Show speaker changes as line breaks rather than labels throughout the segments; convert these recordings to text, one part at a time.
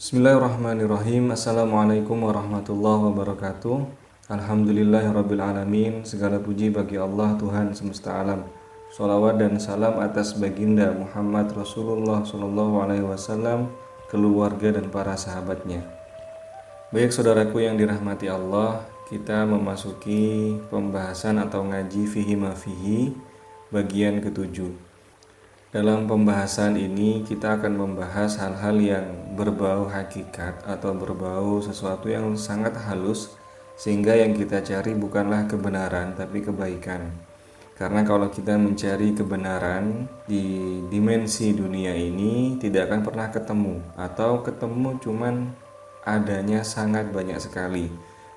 Bismillahirrahmanirrahim. Assalamualaikum warahmatullahi wabarakatuh. Alhamdulillahirrabbilalamin. Segala puji bagi Allah Tuhan semesta alam. Sholawat dan salam atas baginda Muhammad Rasulullah Sallallahu Alaihi Wasallam, keluarga dan para sahabatnya. Baik saudaraku yang dirahmati Allah, kita memasuki pembahasan atau ngaji Fihi Ma Fihi bagian ketujuh. Dalam pembahasan ini kita akan membahas hal-hal yang berbau hakikat atau berbau sesuatu yang sangat halus, sehingga yang kita cari bukanlah kebenaran tapi kebaikan. Karena kalau kita mencari kebenaran di dimensi dunia ini tidak akan pernah ketemu, atau ketemu cuman adanya sangat banyak sekali.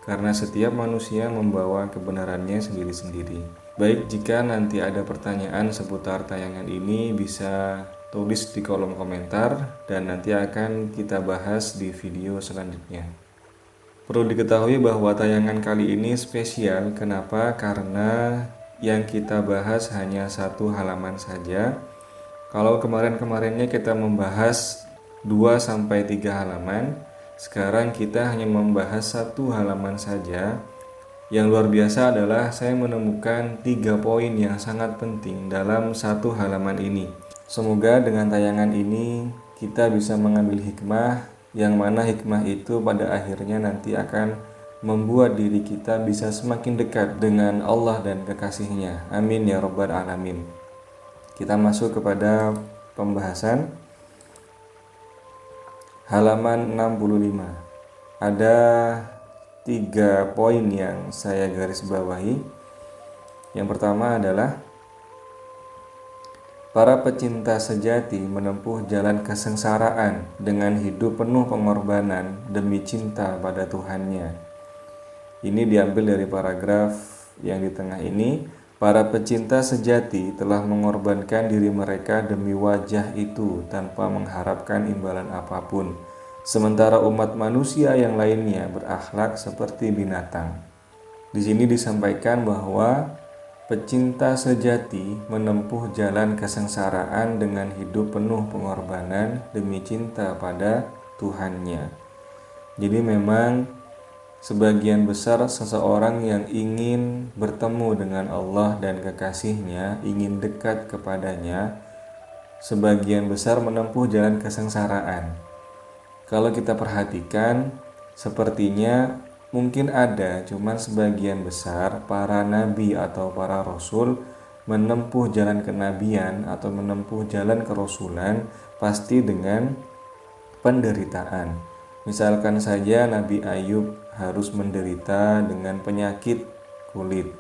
Karena setiap manusia membawa kebenarannya sendiri-sendiri. Baik, jika nanti ada pertanyaan seputar tayangan ini bisa tulis di kolom komentar dan nanti akan kita bahas di video selanjutnya. Perlu diketahui bahwa tayangan kali ini spesial. Kenapa? Karena yang kita bahas hanya satu halaman saja. Kalau kemarin-kemarinnya kita membahas 2-3 halaman, sekarang kita hanya membahas satu halaman saja. Yang luar biasa adalah saya menemukan 3 poin yang sangat penting dalam satu halaman ini. Semoga dengan tayangan ini kita bisa mengambil hikmah, yang mana hikmah itu pada akhirnya nanti akan membuat diri kita bisa semakin dekat dengan Allah dan kekasihnya. Amin ya rabbal alamin. Kita masuk kepada pembahasan halaman 65. Ada 3 poin yang saya garis bawahi. Yang pertama adalah para pecinta sejati menempuh jalan kesengsaraan dengan hidup penuh pengorbanan demi cinta pada Tuhannya. Ini diambil dari paragraf yang di tengah ini. Para pecinta sejati telah mengorbankan diri mereka demi wajah itu tanpa mengharapkan imbalan apapun. Sementara umat manusia yang lainnya berakhlak seperti binatang. Di sini disampaikan bahwa pecinta sejati menempuh jalan kesengsaraan dengan hidup penuh pengorbanan demi cinta pada Tuhannya. Jadi memang sebagian besar seseorang yang ingin bertemu dengan Allah dan kekasihnya, ingin dekat kepadanya, sebagian besar menempuh jalan kesengsaraan. Kalau kita perhatikan, sepertinya mungkin ada, cuman sebagian besar para nabi atau para rasul menempuh jalan kenabian atau menempuh jalan kerasulan pasti dengan penderitaan. Misalkan saja Nabi Ayub harus menderita dengan penyakit kulit,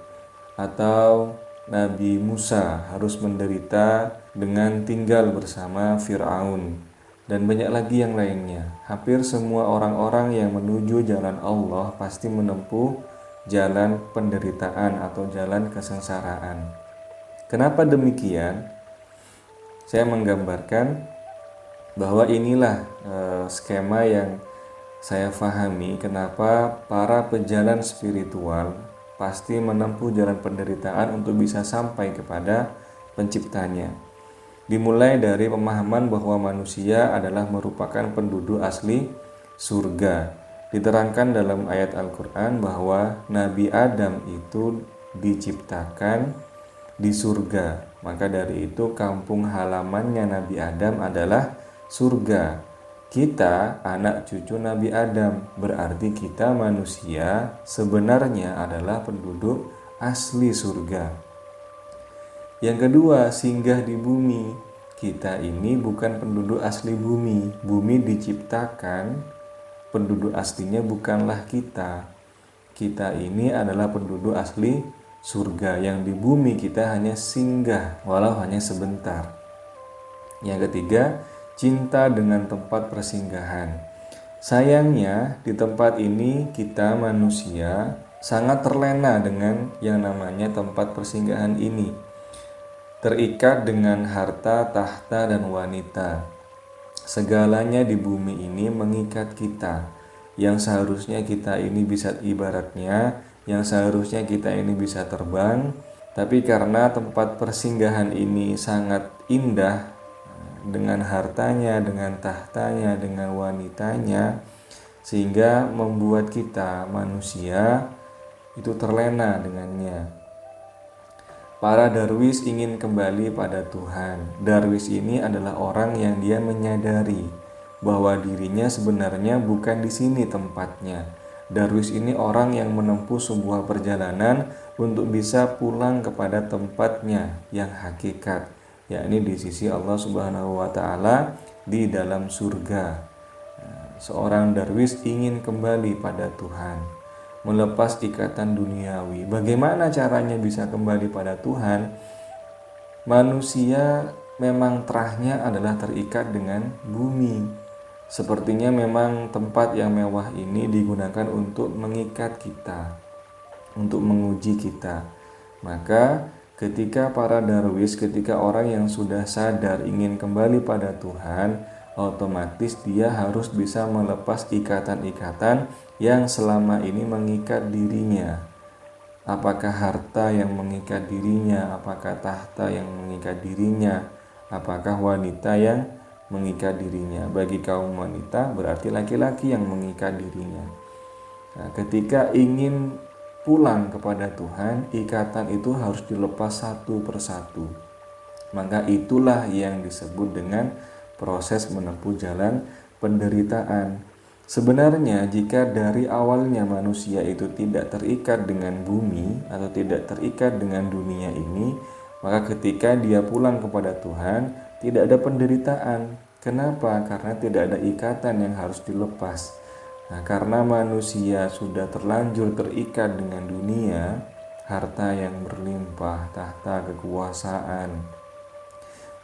atau Nabi Musa harus menderita dengan tinggal bersama Fir'aun, dan banyak lagi yang lainnya. Hampir semua orang-orang yang menuju jalan Allah pasti menempuh jalan penderitaan atau jalan kesengsaraan. Kenapa demikian? Saya menggambarkan bahwa inilah skema yang saya fahami kenapa para pejalan spiritual pasti menempuh jalan penderitaan untuk bisa sampai kepada penciptanya. Dimulai dari pemahaman bahwa manusia adalah merupakan penduduk asli surga. Diterangkan dalam ayat Al-Quran bahwa Nabi Adam itu diciptakan di surga. Maka dari itu kampung halamannya Nabi Adam adalah surga. Kita anak cucu Nabi Adam, berarti kita manusia sebenarnya adalah penduduk asli surga. Yang kedua, singgah di bumi. Kita ini bukan penduduk asli bumi. Bumi diciptakan, penduduk aslinya bukanlah kita. Kita ini adalah penduduk asli surga. Yang di bumi kita hanya singgah, walau hanya sebentar. Yang ketiga, cinta dengan tempat persinggahan. Sayangnya di tempat ini kita manusia sangat terlena dengan yang namanya tempat persinggahan ini. Terikat dengan harta, tahta, dan wanita. Segalanya di bumi ini mengikat kita. Yang seharusnya kita ini bisa, ibaratnya, yang seharusnya kita ini bisa terbang, tapi karena tempat persinggahan ini sangat indah, dengan hartanya, dengan tahtanya, dengan wanitanya, sehingga membuat kita manusia itu terlena dengannya. Para darwis ingin kembali pada Tuhan. Darwis ini adalah orang yang dia menyadari bahwa dirinya sebenarnya bukan di sini tempatnya. Darwis ini orang yang menempuh sebuah perjalanan untuk bisa pulang kepada tempatnya yang hakikat, yakni di sisi Allah Subhanahu wa taala di dalam surga. Seorang darwis ingin kembali pada Tuhan, melepas ikatan duniawi. Bagaimana caranya bisa kembali pada Tuhan? Manusia memang terahnya adalah terikat dengan bumi. Sepertinya memang tempat yang mewah ini digunakan untuk mengikat kita, untuk menguji kita. Maka ketika para darwis, ketika orang yang sudah sadar ingin kembali pada Tuhan, otomatis dia harus bisa melepas ikatan-ikatan yang selama ini mengikat dirinya. Apakah harta yang mengikat dirinya, apakah tahta yang mengikat dirinya, apakah wanita yang mengikat dirinya. Bagi kaum wanita berarti laki-laki yang mengikat dirinya. Nah, ketika ingin pulang kepada Tuhan, ikatan itu harus dilepas satu persatu. Maka itulah yang disebut dengan proses menempuh jalan penderitaan. Sebenarnya jika dari awalnya manusia itu tidak terikat dengan bumi atau tidak terikat dengan dunia ini, maka ketika dia pulang kepada Tuhan, tidak ada penderitaan. Kenapa? Karena tidak ada ikatan yang harus dilepas. Nah, karena manusia sudah terlanjur terikat dengan dunia, harta yang berlimpah, tahta kekuasaan,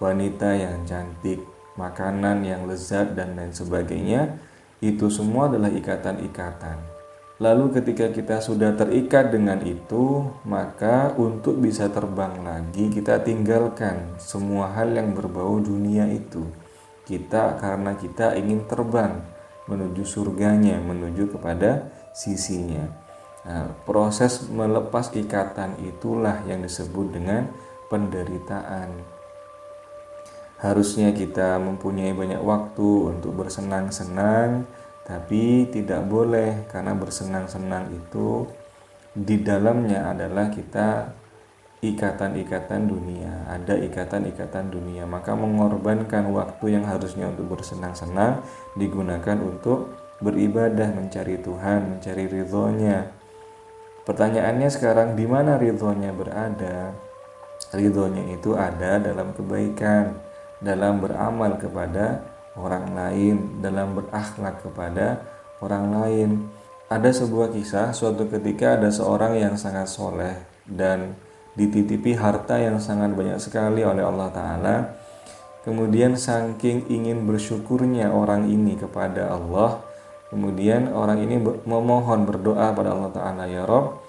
wanita yang cantik, makanan yang lezat, dan lain sebagainya, itu semua adalah ikatan-ikatan. Lalu ketika kita sudah terikat dengan itu, maka untuk bisa terbang lagi kita tinggalkan semua hal yang berbau dunia itu. Karena kita ingin terbang menuju surganya, menuju kepada sisinya. Nah, proses melepas ikatan itulah yang disebut dengan penderitaan. Harusnya kita mempunyai banyak waktu untuk bersenang-senang, tapi tidak boleh, karena bersenang-senang itu di dalamnya adalah kita ikatan-ikatan dunia, ada ikatan-ikatan dunia. Maka mengorbankan waktu yang harusnya untuk bersenang-senang digunakan untuk beribadah, mencari Tuhan, mencari ridhonya. Pertanyaannya sekarang, di mana ridhonya berada? Ridhonya itu ada dalam kebaikan, dalam beramal kepada orang lain, dalam berakhlak kepada orang lain. Ada sebuah kisah, suatu ketika ada seorang yang sangat soleh dan dititipi harta yang sangat banyak sekali oleh Allah Ta'ala. Kemudian saking ingin bersyukurnya orang ini kepada Allah, kemudian orang ini memohon, berdoa pada Allah Ta'ala, "Ya Rob,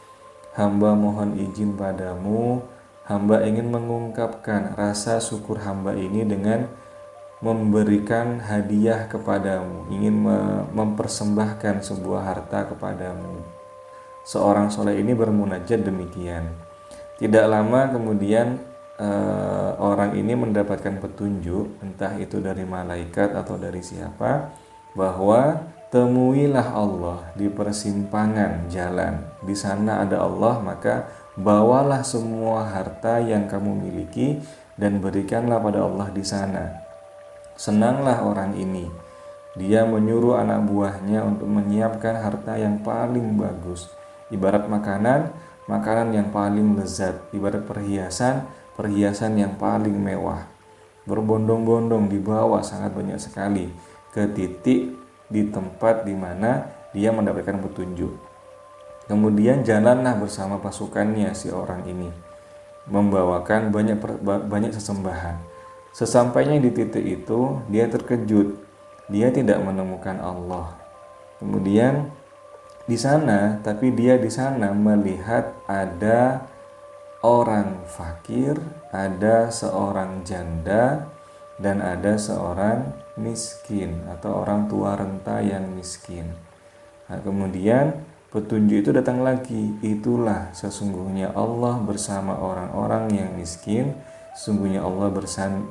hamba mohon izin padamu, hamba ingin mengungkapkan rasa syukur hamba ini dengan memberikan hadiah kepadamu, ingin mempersembahkan sebuah harta kepadamu." Seorang soleh ini bermunajat demikian. Tidak lama kemudian orang ini mendapatkan petunjuk, entah itu dari malaikat atau dari siapa, bahwa temuilah Allah di persimpangan jalan. Di sana ada Allah, maka bawalah semua harta yang kamu miliki dan berikanlah pada Allah di sana. Senanglah orang ini. Dia menyuruh anak buahnya untuk menyiapkan harta yang paling bagus. Ibarat makanan yang paling lezat. Ibarat perhiasan yang paling mewah. Berbondong-bondong dibawa sangat banyak sekali ke titik di tempat di mana dia mendapatkan petunjuk. Kemudian jalanlah bersama pasukannya si orang ini, membawakan banyak sesembahan. Sesampainya di titik itu, dia terkejut. Dia tidak menemukan Allah. Kemudian dia di sana melihat ada orang fakir, ada seorang janda, dan ada seorang miskin atau orang tua renta yang miskin. Nah, kemudian petunjuk itu datang lagi. Itulah sesungguhnya Allah bersama orang-orang yang miskin Sesungguhnya Allah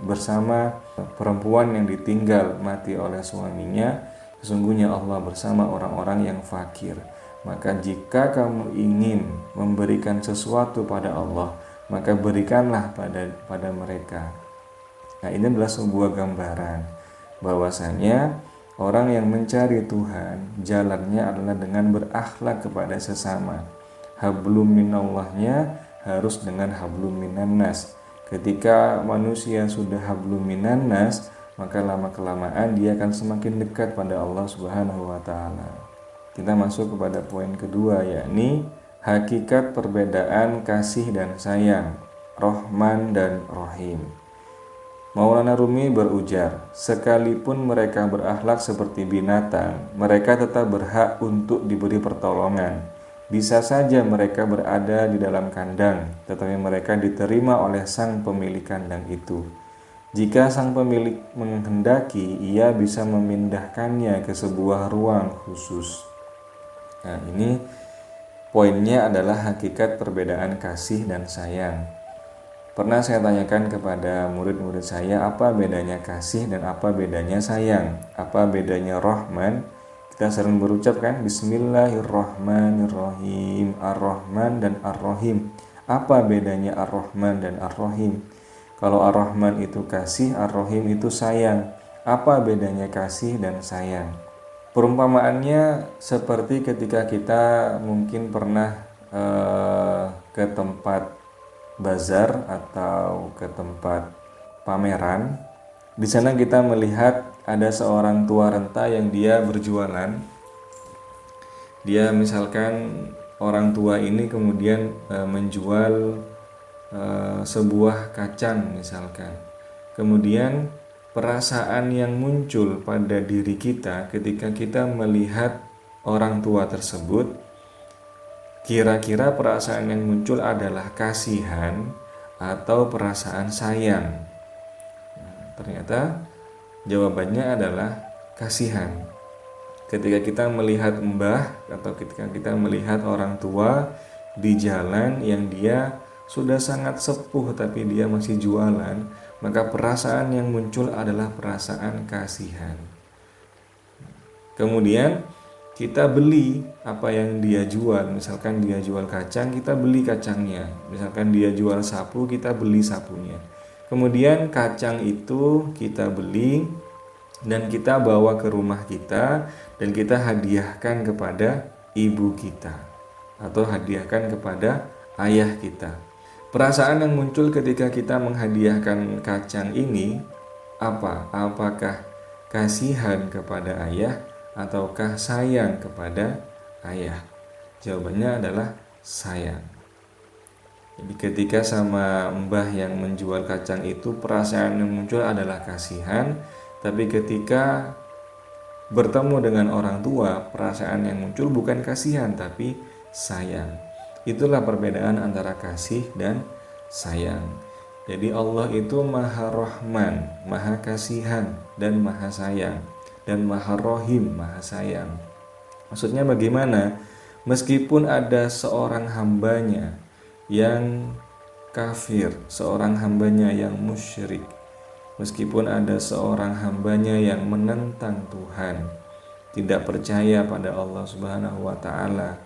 bersama perempuan yang ditinggal mati oleh suaminya. Sesungguhnya Allah bersama orang-orang yang fakir. Maka jika kamu ingin memberikan sesuatu pada Allah, maka berikanlah pada mereka. Nah, ini adalah sebuah gambaran bahwasanya orang yang mencari Tuhan, jalannya adalah dengan berakhlak kepada sesama. Hablum minallahnya harus dengan hablum minannas. Ketika manusia sudah hablum minannas, maka lama-kelamaan dia akan semakin dekat pada Allah Subhanahu wa taala. Kita masuk kepada poin kedua, yakni hakikat perbedaan kasih dan sayang, Rahman dan Rahim. Maulana Rumi berujar, sekalipun mereka berakhlak seperti binatang, mereka tetap berhak untuk diberi pertolongan. Bisa saja mereka berada di dalam kandang, tetapi mereka diterima oleh sang pemilik kandang itu. Jika sang pemilik menghendaki, ia bisa memindahkannya ke sebuah ruang khusus. Nah, ini poinnya adalah hakikat perbedaan kasih dan sayang. Pernah saya tanyakan kepada murid-murid saya, apa bedanya kasih dan apa bedanya sayang, apa bedanya Rahman. Kita sering berucap kan, Bismillahirrahmanirrahim, Ar-Rahman dan Ar-Rahim. Apa bedanya Ar-Rahman dan Ar-Rahim? Kalau Ar-Rahman itu kasih, Ar-Rahim itu sayang. Apa bedanya kasih dan sayang? Perumpamaannya seperti ketika kita mungkin pernah ke tempat bazar atau ke tempat pameran. Di sana kita melihat ada seorang tua renta yang dia berjualan. Dia misalkan orang tua ini kemudian menjual sebuah kacang misalkan. Kemudian perasaan yang muncul pada diri kita ketika kita melihat orang tua tersebut, kira-kira perasaan yang muncul adalah kasihan atau perasaan sayang? Ternyata jawabannya adalah kasihan. Ketika kita melihat mbah atau ketika kita melihat orang tua di jalan yang dia sudah sangat sepuh tapi dia masih jualan, maka perasaan yang muncul adalah perasaan kasihan. Kemudian kita beli apa yang dia jual. Misalkan dia jual kacang, kita beli kacangnya. Misalkan dia jual sapu, kita beli sapunya. Kemudian kacang itu kita beli dan kita bawa ke rumah kita dan kita hadiahkan kepada ibu kita atau hadiahkan kepada ayah kita. Perasaan yang muncul ketika kita menghadiahkan kacang ini apa? Apakah kasihan kepada ayah ataukah sayang kepada ayah? Jawabannya adalah sayang. Jadi ketika sama mbah yang menjual kacang itu perasaan yang muncul adalah kasihan, tapi ketika bertemu dengan orang tua perasaan yang muncul bukan kasihan tapi sayang. Itulah perbedaan antara kasih dan sayang. Jadi Allah itu Maha Rahman, Maha Kasihan dan Maha Sayang, dan Maha Rahim, Maha Sayang. Maksudnya bagaimana? Meskipun ada seorang hambanya yang kafir, seorang hambanya yang musyrik, meskipun ada seorang hambanya yang menentang Tuhan, tidak percaya pada Allah Subhanahu wa taala,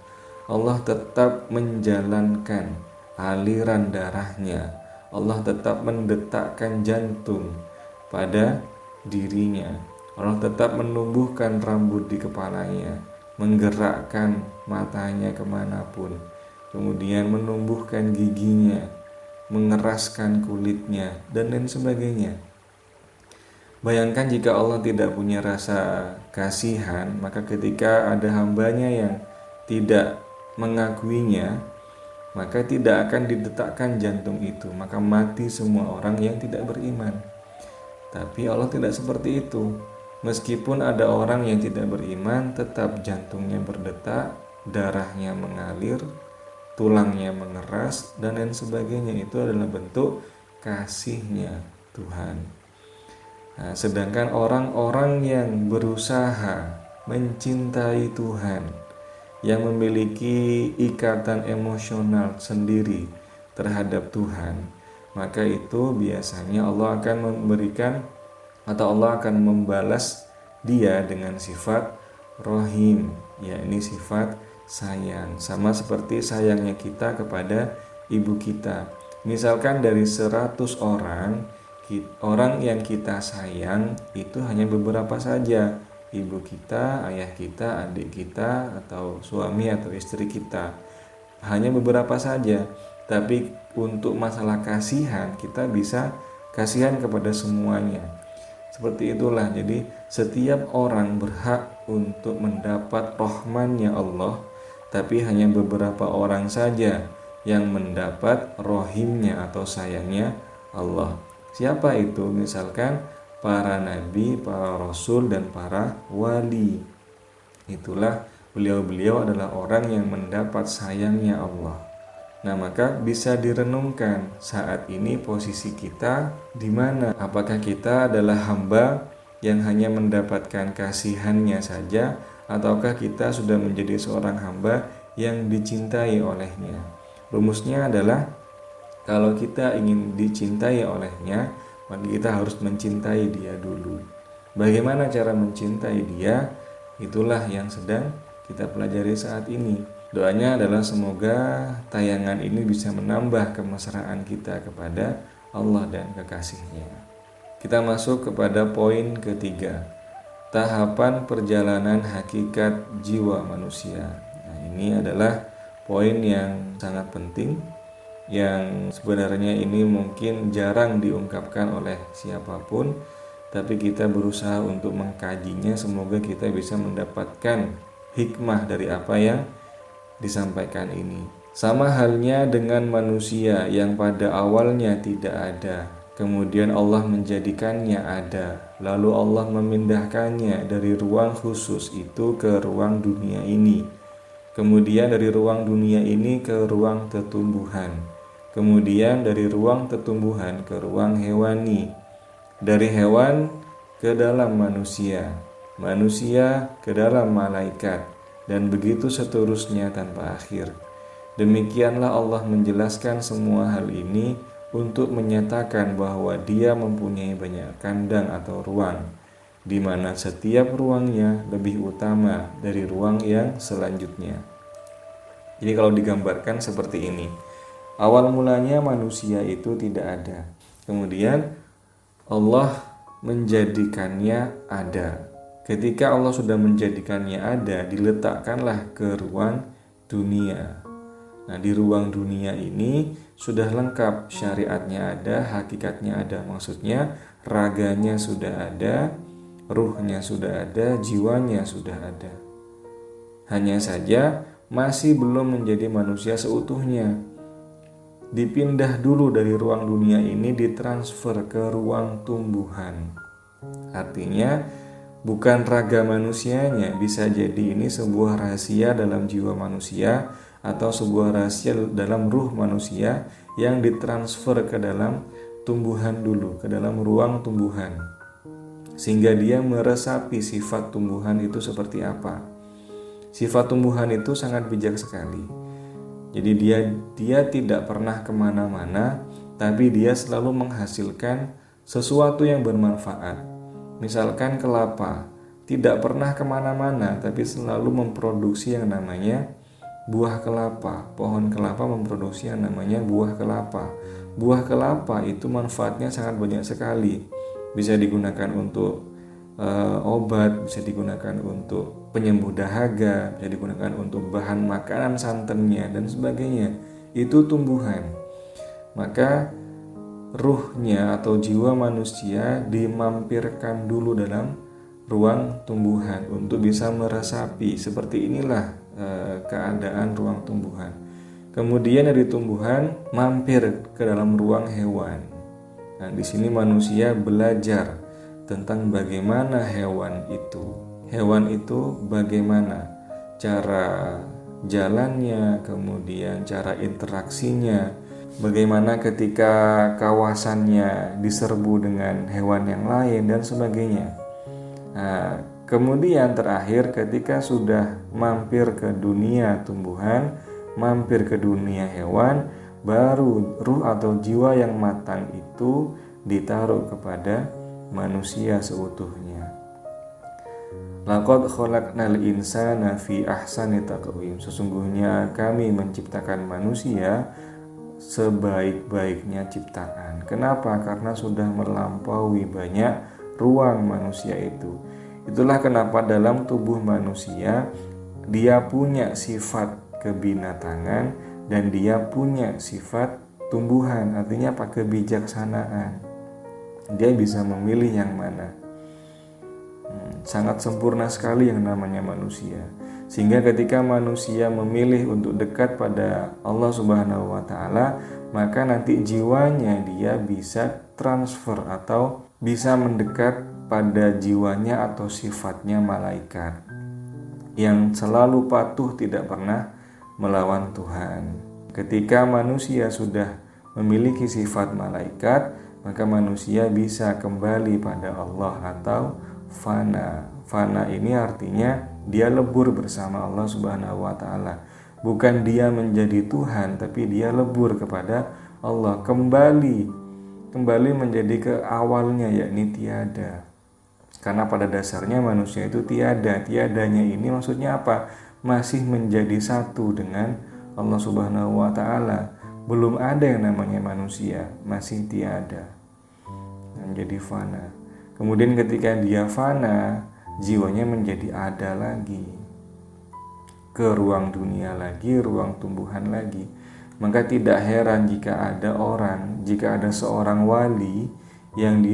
Allah tetap menjalankan aliran darahnya. Allah tetap mendetakkan jantung pada dirinya. Allah tetap menumbuhkan rambut di kepalanya, menggerakkan matanya kemanapun, kemudian menumbuhkan giginya, mengeraskan kulitnya, dan lain sebagainya. Bayangkan jika Allah tidak punya rasa kasihan, maka ketika ada hambanya yang tidak mengakuinya, maka tidak akan didetakkan jantung itu, maka mati semua orang yang tidak beriman. Tapi Allah tidak seperti itu. Meskipun ada orang yang tidak beriman, tetap jantungnya berdetak, darahnya mengalir, tulangnya mengeras, dan lain sebagainya. Itu adalah bentuk kasihnya Tuhan. Nah, sedangkan orang-orang yang berusaha mencintai Tuhan, yang memiliki ikatan emosional sendiri terhadap Tuhan, maka itu biasanya Allah akan memberikan atau Allah akan membalas dia dengan sifat rohim, yakni sifat sayang, sama seperti sayangnya kita kepada ibu kita. Misalkan dari 100 orang, orang yang kita sayang itu hanya beberapa saja, ibu kita, ayah kita, adik kita, atau suami atau istri kita, hanya beberapa saja. Tapi untuk masalah kasihan, kita bisa kasihan kepada semuanya. Seperti itulah, jadi setiap orang berhak untuk mendapat rahmannya Allah, tapi hanya beberapa orang saja yang mendapat rohimnya atau sayangnya Allah. Siapa itu? Misalkan para nabi, para rasul, dan para wali. Itulah beliau-beliau adalah orang yang mendapat sayangnya Allah. Nah, maka bisa direnungkan saat ini posisi kita di mana? Apakah kita adalah hamba yang hanya mendapatkan kasihannya saja, ataukah kita sudah menjadi seorang hamba yang dicintai olehnya? Rumusnya adalah kalau kita ingin dicintai olehnya, maka kita harus mencintai dia dulu. Bagaimana cara mencintai dia? Itulah yang sedang kita pelajari saat ini. Doanya adalah semoga tayangan ini bisa menambah kemesraan kita kepada Allah dan kekasihnya. Kita masuk kepada poin ketiga, tahapan perjalanan hakikat jiwa manusia. Nah, ini adalah poin yang sangat penting, yang sebenarnya ini mungkin jarang diungkapkan oleh siapapun, tapi kita berusaha untuk mengkajinya. Semoga kita bisa mendapatkan hikmah dari apa yang disampaikan ini. Sama halnya dengan manusia yang pada awalnya tidak ada, kemudian Allah menjadikannya ada, lalu Allah memindahkannya dari ruang khusus itu ke ruang dunia ini, kemudian dari ruang dunia ini ke ruang tetumbuhan, kemudian dari ruang tetumbuhan ke ruang hewani, dari hewan ke dalam manusia, manusia ke dalam malaikat, dan begitu seterusnya tanpa akhir. Demikianlah Allah menjelaskan semua hal ini untuk menyatakan bahwa Dia mempunyai banyak kandang atau ruang, di mana setiap ruangnya lebih utama dari ruang yang selanjutnya. Jadi kalau digambarkan seperti ini, awal mulanya manusia itu tidak ada, kemudian Allah menjadikannya ada. Ketika Allah sudah menjadikannya ada, diletakkanlah ke ruang dunia. Nah, di ruang dunia ini sudah lengkap, syariatnya ada, hakikatnya ada. Maksudnya raganya sudah ada, ruhnya sudah ada, jiwanya sudah ada. Hanya saja masih belum menjadi manusia seutuhnya. Dipindah dulu dari ruang dunia ini, ditransfer ke ruang tumbuhan. Artinya bukan raga manusianya, bisa jadi ini sebuah rahasia dalam jiwa manusia atau sebuah rahasia dalam ruh manusia yang ditransfer ke dalam tumbuhan dulu, ke dalam ruang tumbuhan, sehingga dia meresapi sifat tumbuhan itu seperti apa. Sifat tumbuhan itu sangat bijak sekali. Jadi dia tidak pernah kemana-mana, tapi dia selalu menghasilkan sesuatu yang bermanfaat. Misalkan kelapa, tidak pernah kemana-mana, tapi selalu memproduksi yang namanya buah kelapa. Pohon kelapa memproduksi yang namanya buah kelapa. Buah kelapa itu manfaatnya sangat banyak sekali. Bisa digunakan untuk obat, bisa digunakan untuk penyembuh dahaga, bisa digunakan untuk bahan makanan santannya, dan sebagainya. Itu tumbuhan. Maka ruhnya atau jiwa manusia dimampirkan dulu dalam ruang tumbuhan untuk bisa meresapi. Seperti inilah keadaan ruang tumbuhan. Kemudian dari tumbuhan mampir ke dalam ruang hewan. Nah, di sini manusia belajar tentang bagaimana hewan itu. Hewan itu bagaimana cara jalannya, kemudian cara interaksinya, bagaimana ketika kawasannya diserbu dengan hewan yang lain dan sebagainya. Nah, kemudian terakhir ketika sudah mampir ke dunia tumbuhan, mampir ke dunia hewan, baru ruh atau jiwa yang matang itu ditaruh kepada manusia seutuhnya. Laqad khalaqnal insana fi ahsani taqwim. Sesungguhnya kami menciptakan manusia sebaik-baiknya ciptaan. Kenapa? Karena sudah melampaui banyak ruang manusia itu. Itulah kenapa dalam tubuh manusia dia punya sifat kebinatangan dan dia punya sifat tumbuhan. Artinya apa? Kebijaksanaan. Dia bisa memilih yang mana. Sangat sempurna sekali yang namanya manusia. Sehingga ketika manusia memilih untuk dekat pada Allah Subhanahu wa taala, maka nanti jiwanya dia bisa transfer atau bisa mendekat pada jiwanya atau sifatnya malaikat yang selalu patuh, tidak pernah melawan Tuhan. Ketika manusia sudah memiliki sifat malaikat, maka manusia bisa kembali pada Allah atau fana. Fana ini artinya dia lebur bersama Allah Subhanahu wa taala. Bukan dia menjadi Tuhan, tapi dia lebur kepada Allah, kembali menjadi ke awalnya, yakni tiada. Karena pada dasarnya manusia itu tiada. Tiadanya ini maksudnya apa? Masih menjadi satu dengan Allah Subhanahu wa taala. Belum ada yang namanya manusia, masih tiada. Menjadi fana. Kemudian ketika dia fana, jiwanya menjadi ada lagi, ke ruang dunia lagi, ruang tumbuhan lagi. Maka tidak heran jika ada seorang wali yang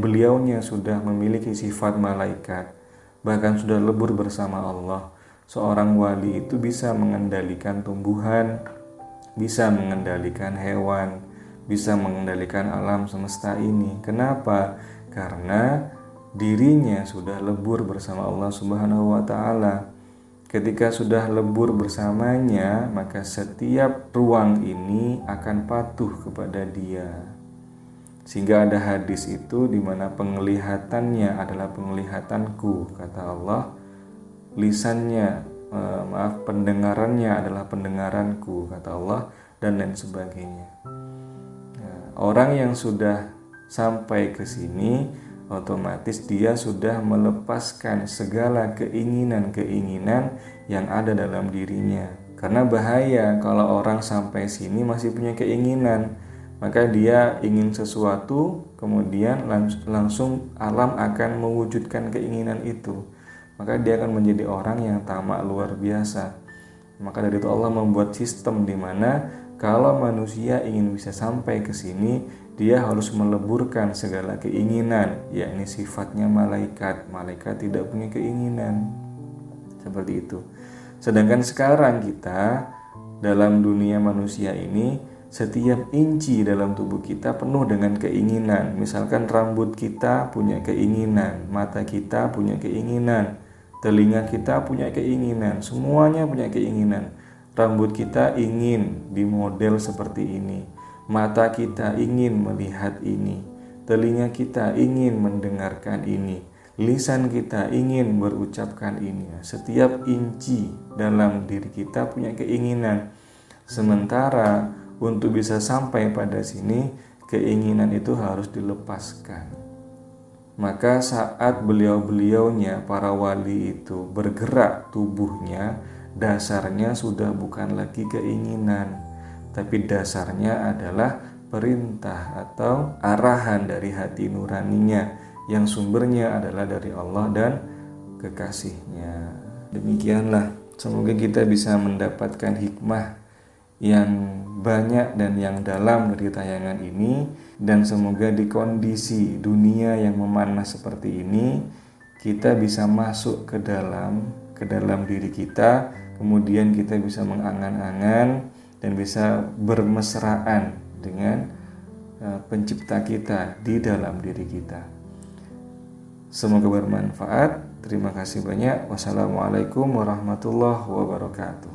beliaunya sudah memiliki sifat malaikat, bahkan sudah lebur bersama Allah. Seorang wali itu bisa mengendalikan tumbuhan, bisa mengendalikan hewan, bisa mengendalikan alam semesta ini. Kenapa? Karena dirinya sudah lebur bersama Allah Subhanahu wa taala. Ketika sudah lebur bersamanya, maka setiap ruang ini akan patuh kepada dia. Sehingga ada hadis itu di mana penglihatannya adalah penglihatanku, kata Allah. Pendengarannya adalah pendengaranku, kata Allah, dan lain sebagainya. Orang yang sudah sampai ke sini, otomatis dia sudah melepaskan segala keinginan-keinginan yang ada dalam dirinya. Karena bahaya kalau orang sampai sini masih punya keinginan, maka dia ingin sesuatu, kemudian langsung alam akan mewujudkan keinginan itu. Maka dia akan menjadi orang yang tamak luar biasa. Maka dari itu Allah membuat sistem di mana kalau manusia ingin bisa sampai ke sini, dia harus meleburkan segala keinginan, yakni sifatnya malaikat. Malaikat tidak punya keinginan. Seperti itu. Sedangkan sekarang kita dalam dunia manusia ini, setiap inci dalam tubuh kita penuh dengan keinginan. Misalkan rambut kita punya keinginan, mata kita punya keinginan, telinga kita punya keinginan, semuanya punya keinginan. Rambut kita ingin dimodel seperti ini, mata kita ingin melihat ini, telinga kita ingin mendengarkan ini, lisan kita ingin berucapkan ini. Setiap inci dalam diri kita punya keinginan. Sementara untuk bisa sampai pada sini, keinginan itu harus dilepaskan. Maka saat beliau-beliaunya, para wali itu bergerak tubuhnya, dasarnya sudah bukan lagi keinginan, tapi dasarnya adalah perintah atau arahan dari hati nuraninya yang sumbernya adalah dari Allah dan kekasihnya. Demikianlah, semoga kita bisa mendapatkan hikmah yang banyak dan yang dalam dari tayangan ini, dan semoga di kondisi dunia yang memanas seperti ini kita bisa masuk ke dalam diri kita, kemudian kita bisa mengangan-angan dan bisa bermesraan dengan pencipta kita di dalam diri kita. Semoga bermanfaat. Terima kasih banyak. Wassalamualaikum warahmatullahi wabarakatuh.